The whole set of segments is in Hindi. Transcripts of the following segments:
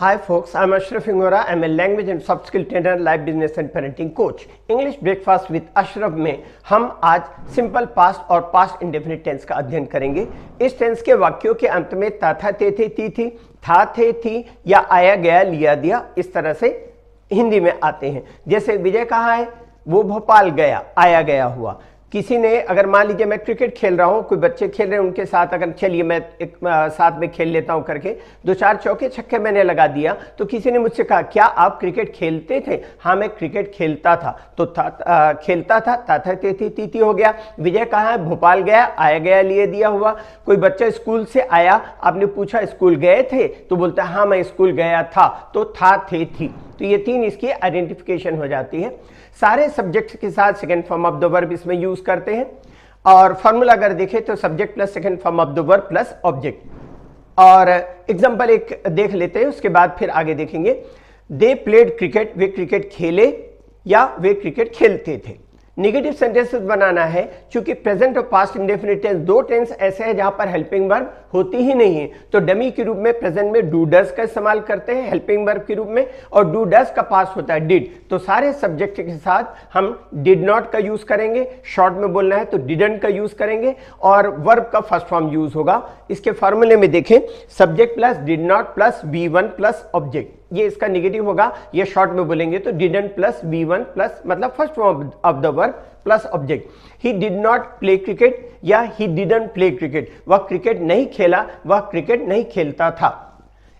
Hi folks, I'm Ashraf Ingora. I'm a language and soft skill trainer, life business and parenting coach. English breakfast with Ashraf में हम आज सिंपल पास्ट और पास्ट इंडेफिनिट टेंस का अध्ययन करेंगे। इस टेंस के वाक्यों के अंत में था, थे, थे, थी, था, थे, थी या आया गया, लिया, दिया इस तरह से हिंदी में आते हैं। जैसे विजय कहाँ है, वो भोपाल गया, आया गया हुआ। किसी ने अगर मान लीजिए मैं क्रिकेट खेल रहा हूँ, कोई बच्चे खेल रहे हैं उनके साथ, अगर चलिए मैं एक साथ में खेल लेता हूँ करके दो चार चौके छक्के मैंने लगा दिया, तो किसी ने मुझसे कहा क्या आप क्रिकेट खेलते थे? हाँ मैं क्रिकेट खेलता था। तो खेलता था ती हो गया। विजय कहाँ है, भोपाल गया, आया गया, लिए दिया हुआ। कोई बच्चा स्कूल से आया, आपने पूछा स्कूल गए थे, तो बोलता है हाँ मैं स्कूल गया था, तो था, थे, थी। तो ये तीन इसकी आइडेंटिफिकेशन हो जाती है। सारे सब्जेक्ट के साथ second form of the verb इसमें यूज करते हैं। और फॉर्मूला अगर देखें तो subject plus second form of the verb plus object. और एग्जांपल एक देख लेते हैं, उसके बाद फिर आगे देखेंगे। They played cricket, way cricket खेले या वे क्रिकेट खेलते थे। नेगेटिव सेंटेंसेस बनाना है, क्योंकि प्रेजेंट और पास्ट इंडेफिनिट टेंस दो टेंस ऐसे हैं जहां पर हेल्पिंग वर्ब होती ही नहीं है। तो डमी के रूप में प्रेजेंट में डू डज का इस्तेमाल करते हैं हेल्पिंग वर्ब के रूप में, और डू डज का पास्ट होता है डिड। तो सारे सब्जेक्ट के साथ हम डिड नॉट का यूज करेंगे, शॉर्ट में बोलना है तो डिडंट का यूज करेंगे, और वर्ब का फर्स्ट फॉर्म यूज होगा। इसके फॉर्मूले में देखें, subject plus did not plus V1 plus object, ये इसका नेगेटिव होगा। ये शॉर्ट में बोलेंगे तो डिडंट प्लस V1 प्लस मतलब first form of the verb plus object. He did not play cricket या ही डिडंट प्ले क्रिकेट, वह क्रिकेट नहीं खेला, वह क्रिकेट नहीं खेलता था।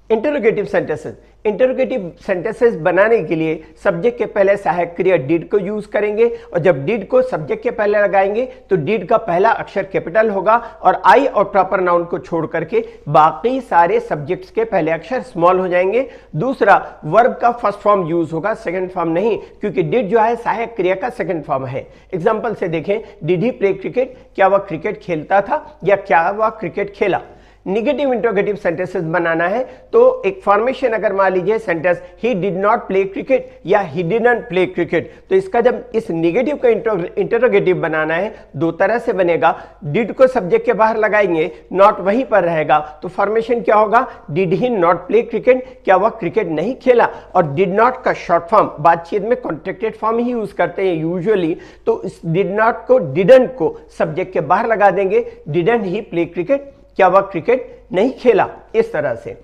इंटरोगेटिव सेंटेंसेस, इंटरोगेटिव सेंटेंसेस बनाने के लिए सब्जेक्ट के पहले सहायक क्रिया डिड को यूज करेंगे, और जब डिड को सब्जेक्ट के पहले लगाएंगे तो डिड का पहला अक्षर कैपिटल होगा, और आई और प्रॉपर नाउन को छोड़ करके बाकी सारे सब्जेक्ट्स के पहले अक्षर स्मॉल हो जाएंगे। दूसरा, वर्ब का फर्स्ट फॉर्म यूज होगा, सेकंड फॉर्म नहीं, क्योंकि डिड जो है सहायक क्रिया का सेकंड फॉर्म है। एग्जांपल से देखें, डिड ही प्ले क्रिकेट, क्या वह क्रिकेट खेलता था या क्या वह क्रिकेट खेला। निगेटिव इंटरोगेटिव सेंटेंसेस बनाना है तो एक फॉर्मेशन अगर मान लीजिए sentence he did not play cricket या ही डिडंट प्ले क्रिकेट, तो इसका जब इस निगेटिव का इंटरोगेटिव बनाना है दो तरह से बनेगा। डिड को सब्जेक्ट के बाहर लगाएंगे, नॉट वहीं पर रहेगा, तो फॉर्मेशन क्या होगा, did he not play cricket, क्या वह क्रिकेट नहीं खेला। और डिड नॉट का शॉर्ट फॉर्म बातचीत में कॉन्ट्रैक्टेड फॉर्म ही यूज करते हैं यूजुअली, तो इस डिड नॉट को डिडंट को सब्जेक्ट के बाहर लगा देंगे, डिडंट ही प्ले क्रिकेट, क्या वह क्रिकेट नहीं खेला। इस तरह से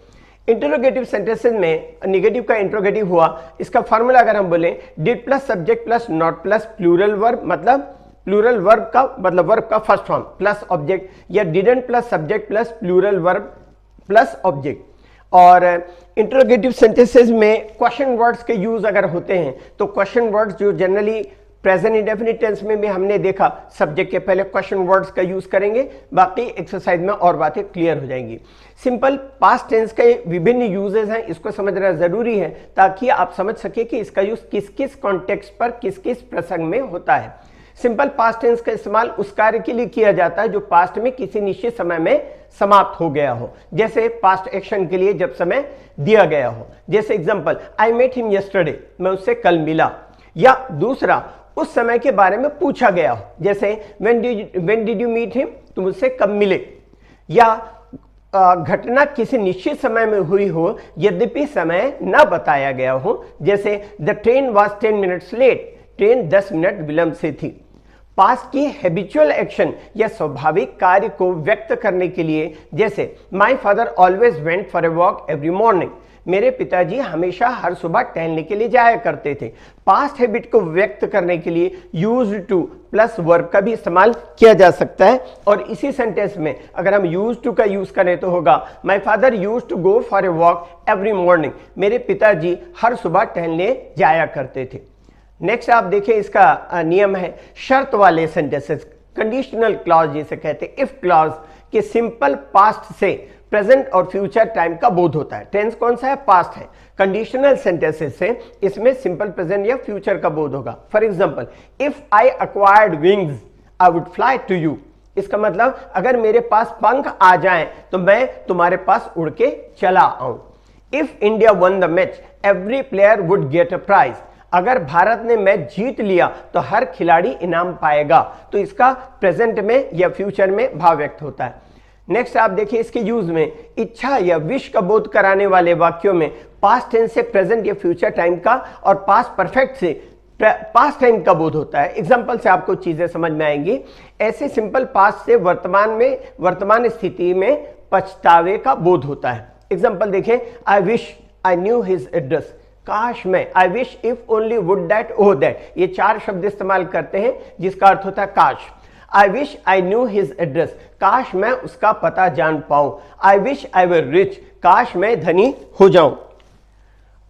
इंटरोगेटिव सेंटेंसेस में नेगेटिव का इंटरोगेटिव हुआ। इसका फॉर्मूला अगर हम बोलें, did plus subject plus not plus plural verb, मतलब प्लूरल वर्ब का मतलब वर्ब का फर्स्ट फॉर्म प्लस ऑब्जेक्ट, या didn't plus subject plus plural verb plus object. और इंटरोगेटिव सेंटेंसेस में क्वेश्चन वर्ड्स के यूज अगर होते हैं तो क्वेश्चन वर्ड्स जो जनरली प्रेजेंट इंडेफिनिट टेंस में भी हमने देखा, सब्जेक्ट के पहले क्वेश्चन वर्ड्स का यूज करेंगे, बाकी एक्सरसाइज में और बातें क्लियर हो जाएंगी। सिंपल पास्ट टेंस के विभिन्न यूजेस हैं, इसको समझना जरूरी है ताकि आप समझ सके कि इसका यूज किस किस कॉन्टेक्स्ट पर किस किस प्रसंग में होता है। सिंपल पास्ट टेंस का इस्तेमाल उस कार्य के लिए किया जाता है जो पास्ट में किसी निश्चित समय में समाप्त हो गया हो, जैसे पास्ट एक्शन के लिए जब समय दिया गया हो। जैसे example, I met him yesterday, मैं उससे कल मिला। या दूसरा, उस समय के बारे में पूछा गया हो, जैसे when did you meet him, तुम उससे कब मिले। या घटना किसी निश्चित समय में हुई हो यद्यपि समय न बताया गया हो, जैसे the train was 10 minutes late, train 10 minute विलंब से थी। पास्ट की हैबिचुअल एक्शन या स्वाभाविक कार्य को व्यक्त करने के लिए, जैसे my father always went for a walk every morning, मेरे पिताजी हमेशा हर सुबह टहलने के लिए जाया करते थे। पास्ट हैबिट को व्यक्त करने के लिए यूज्ड टू प्लस वर्ब का भी इस्तेमाल किया जा सकता है। और इसी सेंटेंस में अगर हम यूज्ड टू का यूज करें तो होगा, my father used to go for a walk every morning, मेरे पिताजी हर सुबह टहलने जाया करते थे। नेक्स्ट आप देखें, इसका नियम है शर्त वाले सेंटेंसेस, कंडीशनल क्लॉज जिसे कहते हैं, इफ क्लॉज के सिंपल पास्ट से प्रेजेंट और फ्यूचर टाइम का बोध होता है। टेंस कौन सा है, पास्ट है। कंडीशनल सेंटेंसेस से इसमें सिंपल प्रेजेंट या फ्यूचर का बोध होगा। For example, if I acquired wings I would fly to you, इसका मतलब अगर मेरे पास पंख आ जाएं तो मैं तुम्हारे पास उड़ के चला आऊं। If India won the match every player would get a prize, अगर भारत ने मैच जीत लिया तो हर खिलाड़ी इनाम पाएगा। तो इसका प्रेजेंट में या फ्यूचर में भाव व्यक्त होता है। नेक्स्ट आप देखिए इसके यूज में इच्छा या विश का बोध कराने वाले वाक्यों में पास्ट टेंस से प्रेजेंट या फ्यूचर टाइम का और पास्ट परफेक्ट से पास्ट टाइम का बोध होता है। एग्जांपल से आपको चीजें समझ में आएंगी। ऐसे सिंपल पास्ट से वर्तमान स्थिति में पछतावे का बोध होता है। एग्जांपल देखें, I wish I knew his address, काश मैं, I wish if only would that o that, ये 4 शब्द इस्तेमाल करते हैं जिसका अर्थ होता है काश। आई wish I knew his address, काश मैं उसका पता जान पाऊं। आई विश आई वर रिच, काश मैं धनी हो जाऊं।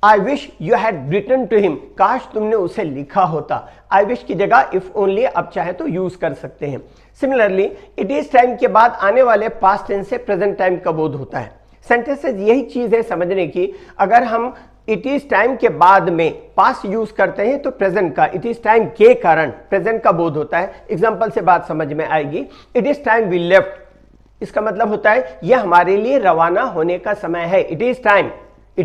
I wish you had written to him, काश तुमने उसे लिखा होता। आई विश की जगह इफ ओनली आप चाहे तो यूज कर सकते हैं। सिमिलरली इट इज टाइम के बाद आने वाले पास्ट टेंस से प्रेजेंट टाइम का बोध होता है। सेंटेंसेस यही चीज है समझने की, अगर हम इट इज टाइम के बाद में पास्ट यूज करते हैं तो प्रेजेंट का, इट इज टाइम के कारण प्रेजेंट का बोध होता है। एग्जांपल से बात समझ में आएगी। It is time we left, इसका मतलब होता है यह हमारे लिए रवाना होने का समय है। इट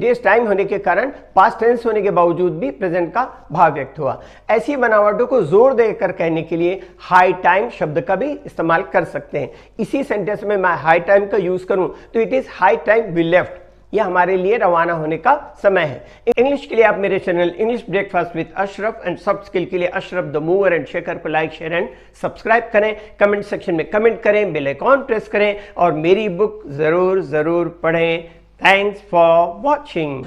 इज टाइम होने के कारण पास्ट टेंस होने के बावजूद भी प्रेजेंट का भाव व्यक्त हुआ। ऐसी बनावटों को जोर देकर कहने के लिए हाई टाइम शब्द का भी इस्तेमाल कर सकते हैं। इसी सेंटेंस में मैं हाई टाइम का यूज करूं तो it is high time we left, यह हमारे लिए रवाना होने का समय है। इंग्लिश के लिए आप मेरे channel English breakfast with Ashraf and soft skill के लिए Ashraf the mover and shaker को लाइक शेयर एंड सब्सक्राइब करें। कमेंट सेक्शन में कमेंट करें, बेल आइकॉन प्रेस करें और मेरी बुक जरूर पढ़ें। Thanks for watching.